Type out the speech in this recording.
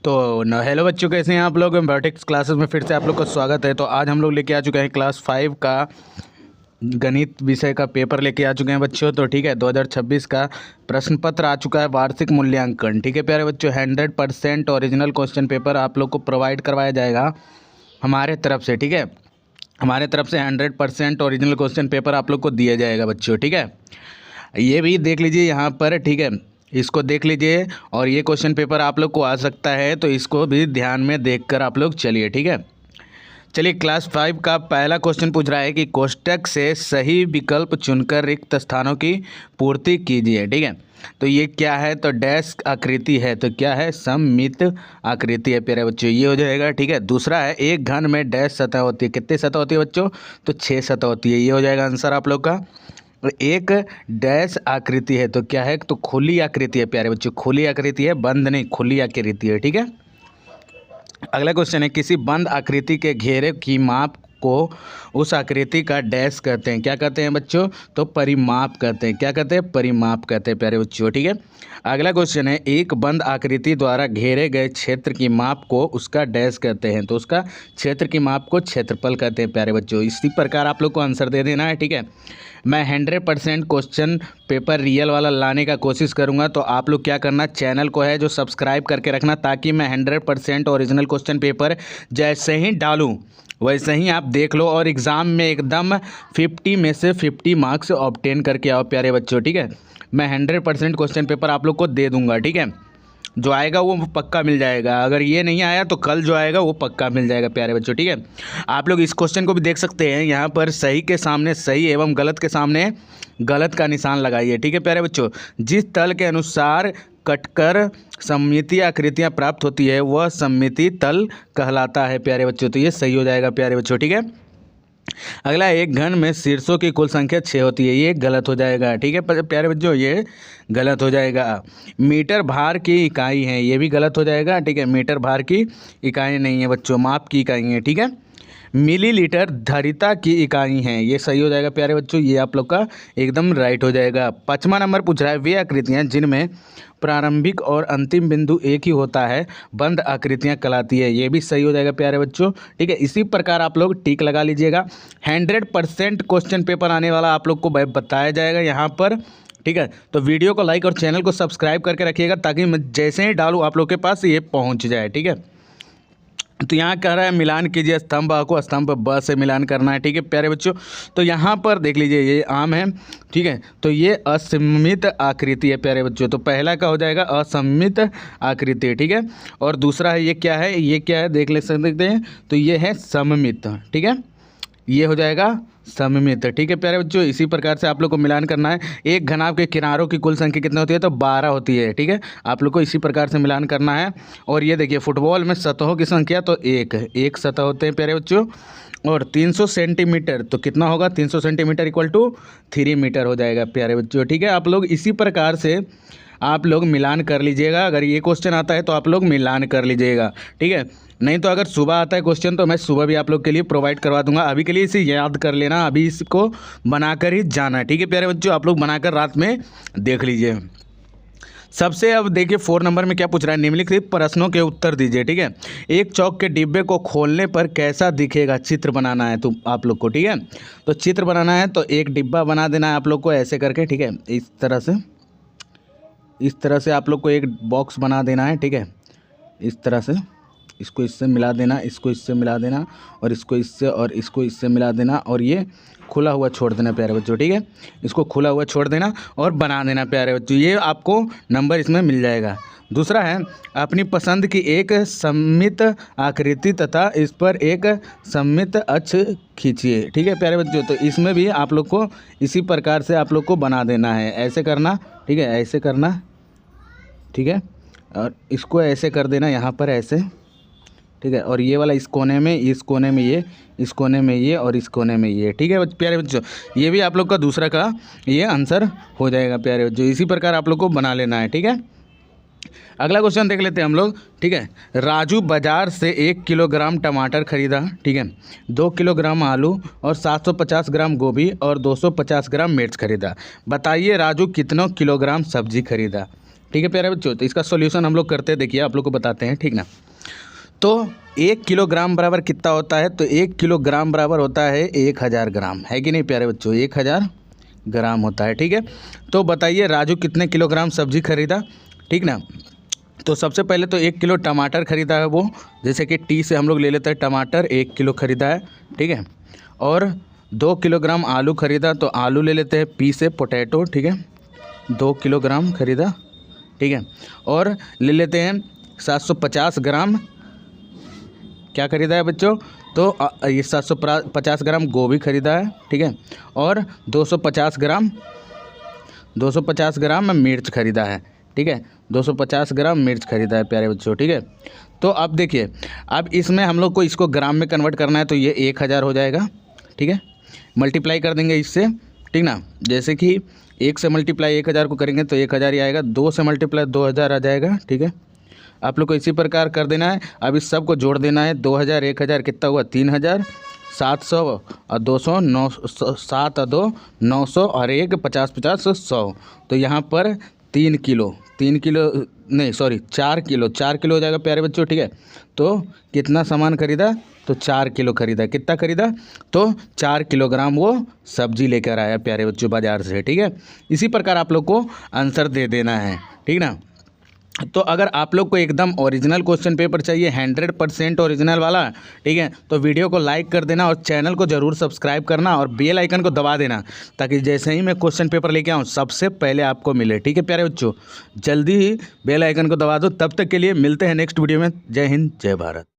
Hello बच्चों, कैसे हैं आप लोग। मैथमेटिक्स क्लासेस में फिर से आप लोग का स्वागत है। तो आज हम लोग लेके आ चुके हैं क्लास 5 का गणित विषय का पेपर लेके आ चुके हैं बच्चों। तो ठीक है, 2026 का प्रश्न पत्र आ चुका है, वार्षिक मूल्यांकन। ठीक है प्यारे बच्चों, 100% ओरिजिनल क्वेश्चन पेपर आप लोग को प्रोवाइड करवाया जाएगा हमारे तरफ से। ठीक है, हमारे तरफ से 100% ओरिजिनल क्वेश्चन पेपर आप लोग को दिया जाएगा बच्चों। ठीक है, ये भी देख लीजिए यहाँ पर। ठीक है, इसको देख लीजिए, और ये क्वेश्चन पेपर आप लोग को आ सकता है, तो इसको भी ध्यान में देखकर आप लोग चलिए। ठीक है, चलिए क्लास 5 का पहला क्वेश्चन पूछ रहा है कि कोष्टक से सही विकल्प चुनकर रिक्त स्थानों की पूर्ति कीजिए। ठीक है, तो ये क्या है, तो डैश आकृति है, तो क्या है, सममित आकृति है प्यारे बच्चों, ये हो जाएगा। ठीक है, दूसरा है एक घन में डैश सतह होती है। कितनी सतह होती है बच्चों, तो 6 सतह होती है, ये हो जाएगा आंसर आप लोग का। एक डैश आकृति है, तो क्या है, तो खुली आकृति है प्यारे बच्चों, खुली आकृति है, बंद नहीं, खुली आकृति है। ठीक है, अगला क्वेश्चन है किसी बंद आकृति के घेरे की माप को उस आकृति का डैश कहते हैं। क्या कहते हैं बच्चों, तो परिमाप कहते हैं। क्या कहते हैं, परिमाप कहते हैं प्यारे बच्चों। ठीक है, अगला क्वेश्चन है एक बंद आकृति द्वारा घेरे गए क्षेत्र की माप को उसका डैश कहते हैं, तो उसका क्षेत्र की माप को क्षेत्रफल कहते हैं प्यारे बच्चों। इसी प्रकार आप लोग को आंसर दे देना है। ठीक है, मैं 100% क्वेश्चन पेपर रियल वाला लाने का कोशिश करूंगा, तो आप लोग क्या करना, चैनल को है जो सब्सक्राइब करके रखना, ताकि मैं 100% ओरिजिनल क्वेश्चन पेपर जैसे ही डालूं वैसे ही आप देख लो, और एग्ज़ाम में एकदम 50 में से 50 मार्क्स ऑब्टेन करके आओ प्यारे बच्चों। ठीक है, मैं 100% क्वेश्चन पेपर आप लोग को दे दूंगा। ठीक है, जो आएगा वो पक्का मिल जाएगा, अगर ये नहीं आया तो कल जो आएगा वो पक्का मिल जाएगा प्यारे बच्चों। ठीक है, आप लोग इस क्वेश्चन को भी देख सकते हैं, यहाँ पर सही के सामने सही एवं गलत के सामने गलत का निशान लगाइए। ठीक है प्यारे बच्चों, जिस तल के अनुसार कटकर सममितीय आकृतियाँ प्राप्त होती है वह सममिति तल कहलाता है प्यारे बच्चों, तो ये सही हो जाएगा प्यारे बच्चों। ठीक है, अगला एक घन में शीर्षों की कुल संख्या 6 होती है, ये गलत हो जाएगा। ठीक है प्यारे बच्चों, ये गलत हो जाएगा। मीटर भार की इकाई है, ये भी गलत हो जाएगा। ठीक है, मीटर भार की इकाई नहीं है बच्चों, माप की इकाई है। ठीक है, मिलीलीटर धारिता की इकाई है, ये सही हो जाएगा प्यारे बच्चों, ये आप लोग का एकदम राइट हो जाएगा। 5वां नंबर पूछ रहा है वे आकृतियाँ जिनमें प्रारंभिक और अंतिम बिंदु एक ही होता है बंद आकृतियाँ कहलाती है, ये भी सही हो जाएगा प्यारे बच्चों। ठीक है, इसी प्रकार आप लोग टिक लगा लीजिएगा। 100% क्वेश्चन पेपर आने वाला आप लोग को बताया जाएगा यहाँ पर। ठीक है, तो वीडियो को लाइक और चैनल को सब्सक्राइब करके रखिएगा, ताकि मैं जैसे ही डालूँ आप लोग के पास ये पहुँच जाए। ठीक है, तो यहाँ कह रहा है मिलान कीजिए स्तंभ आ को स्तंभ ब से मिलान करना है। ठीक है प्यारे बच्चों, तो यहाँ पर देख लीजिए ये आम है। ठीक है, तो ये असममित आकृति है प्यारे बच्चों, तो पहला का हो जाएगा असममित आकृति। ठीक है, और दूसरा है ये क्या है, ये क्या है देख ले सकते हैं, तो ये है सममित। ठीक है, ये हो जाएगा सममित। ठीक है प्यारे बच्चों, इसी प्रकार से आप लोग को मिलान करना है। एक घनाभ के किनारों की कुल संख्या कितनी होती है, तो 12 होती है। ठीक है, आप लोग को इसी प्रकार से मिलान करना है। और ये देखिए फुटबॉल में सतहों की संख्या तो एक सतह होते हैं प्यारे बच्चों, और 300 सेंटीमीटर तो कितना होगा, 300 सेंटीमीटर इक्वल टू 3 मीटर हो जाएगा प्यारे बच्चों। ठीक है, आप लोग इसी प्रकार से आप लोग मिलान कर लीजिएगा। अगर ये क्वेश्चन आता है तो आप लोग मिलान कर लीजिएगा। ठीक है, नहीं तो अगर सुबह आता है क्वेश्चन तो मैं सुबह भी आप लोग के लिए प्रोवाइड करवा दूंगा। अभी के लिए इसे याद कर लेना, अभी इसको बनाकर ही जाना है। ठीक है प्यारे बच्चों, आप लोग बनाकर रात में देख लीजिए। सबसे अब देखिए 4 नंबर में क्या पूछ रहा है, निम्नलिखित प्रश्नों के उत्तर दीजिए। ठीक है, एक चौक के डिब्बे को खोलने पर कैसा दिखेगा, चित्र बनाना है तो आप लोग को। ठीक है, तो चित्र बनाना है तो एक डिब्बा बना देना है आप लोग को ऐसे करके। ठीक है, इस तरह से आप लोग को एक बॉक्स बना देना है। ठीक है, इस तरह से इसको इससे मिला देना, इसको इससे मिला देना, और इसको इससे और इसको इससे मिला देना, और ये खुला हुआ छोड़ देना प्यारे बच्चों। ठीक है, इसको खुला हुआ छोड़ देना और बना देना प्यारे बच्चों, ये आपको नंबर इसमें मिल जाएगा। दूसरा है अपनी पसंद की एक सममित आकृति तथा इस पर एक सममित अक्ष खींचिए। ठीक है प्यारे बच्चों, तो इसमें भी आप लोग को इसी प्रकार से आप लोग को बना देना है, ऐसे करना। ठीक है, ऐसे करना। ठीक है, और इसको ऐसे कर देना यहाँ पर ऐसे। ठीक है, और ये वाला इस कोने में, इस कोने में ये, इस कोने में ये, और इस कोने में ये। ठीक है प्यारे बच्चों, ये भी आप लोग का दूसरा का ये आंसर हो जाएगा प्यारे बच्चों, इसी प्रकार आप लोग को बना लेना है। ठीक है, अगला क्वेश्चन देख लेते हैं हम लोग। ठीक है, राजू बाजार से 1 किलोग्राम टमाटर खरीदा। ठीक है, 2 किलोग्राम आलू और 750 ग्राम गोभी और 250 ग्राम मिर्च खरीदा। बताइए राजू कितनों किलोग्राम सब्जी खरीदा। ठीक है प्यारे बच्चों। तो इसका सॉल्यूशन हम लोग करते हैं, देखिए आप लोग को बताते हैं, ठीक ना। तो 1 किलोग्राम बराबर कितना होता है, तो 1 किलोग्राम बराबर होता है 1000 ग्राम, है कि नहीं प्यारे बच्चों, 1000 ग्राम होता है, ठीक है। तो बताइए राजू कितने किलोग्राम सब्जी खरीदा, ठीक ना। तो सबसे पहले तो 1 किलो टमाटर खरीदा है वो, जैसे कि टी से हम लोग ले लेते हैं टमाटर, 1 किलो खरीदा है, ठीक है। और 2 किलोग्राम आलू खरीदा, तो आलू ले लेते हैं, पी से पोटैटो, ठीक है, 2 किलोग्राम खरीदा, ठीक है। और ले लेते हैं 750 ग्राम क्या खरीदा है बच्चों, तो ये 750 ग्राम गोभी खरीदा है, ठीक है। और 250 ग्राम मिर्च खरीदा है, ठीक है, 250 ग्राम मिर्च खरीदा है प्यारे बच्चों, ठीक है। तो अब देखिए, अब इसमें हम लोग को इसको ग्राम में कन्वर्ट करना है, तो ये 1000 हो जाएगा, ठीक है। मल्टीप्लाई कर देंगे इससे, ठीक ना। जैसे कि 1 से मल्टीप्लाई 1000 को करेंगे तो 1000 ही आएगा, 2 से मल्टीप्लाई 2000 आ जाएगा, ठीक है। आप लोग को इसी प्रकार कर देना है। अब इस सब को जोड़ देना है, 2000 1000 कितना हुआ 3000, 700 और 200 900, 7 और 2 900 और 1 50 50 100। तो यहाँ पर 4 किलो हो जाएगा प्यारे बच्चों, ठीक है। तो कितना सामान खरीदा, तो 4 किलो खरीदा, कितना खरीदा, तो 4 किलोग्राम वो सब्जी लेकर आया प्यारे बच्चों बाज़ार से, ठीक है। इसी प्रकार आप लोग को आंसर दे देना है, ठीक ना। तो अगर आप लोग को एकदम ओरिजिनल क्वेश्चन पेपर चाहिए, 100% ओरिजिनल वाला, ठीक है, तो वीडियो को लाइक कर देना और चैनल को ज़रूर सब्सक्राइब करना और बेल आइकन को दबा देना, ताकि जैसे ही मैं क्वेश्चन पेपर लेके आऊँ सबसे पहले आपको मिले, ठीक है प्यारे बच्चों। जल्दी ही बेल आइकन को दबा दो। तब तक के लिए मिलते हैं नेक्स्ट वीडियो में। जय हिंद, जय भारत।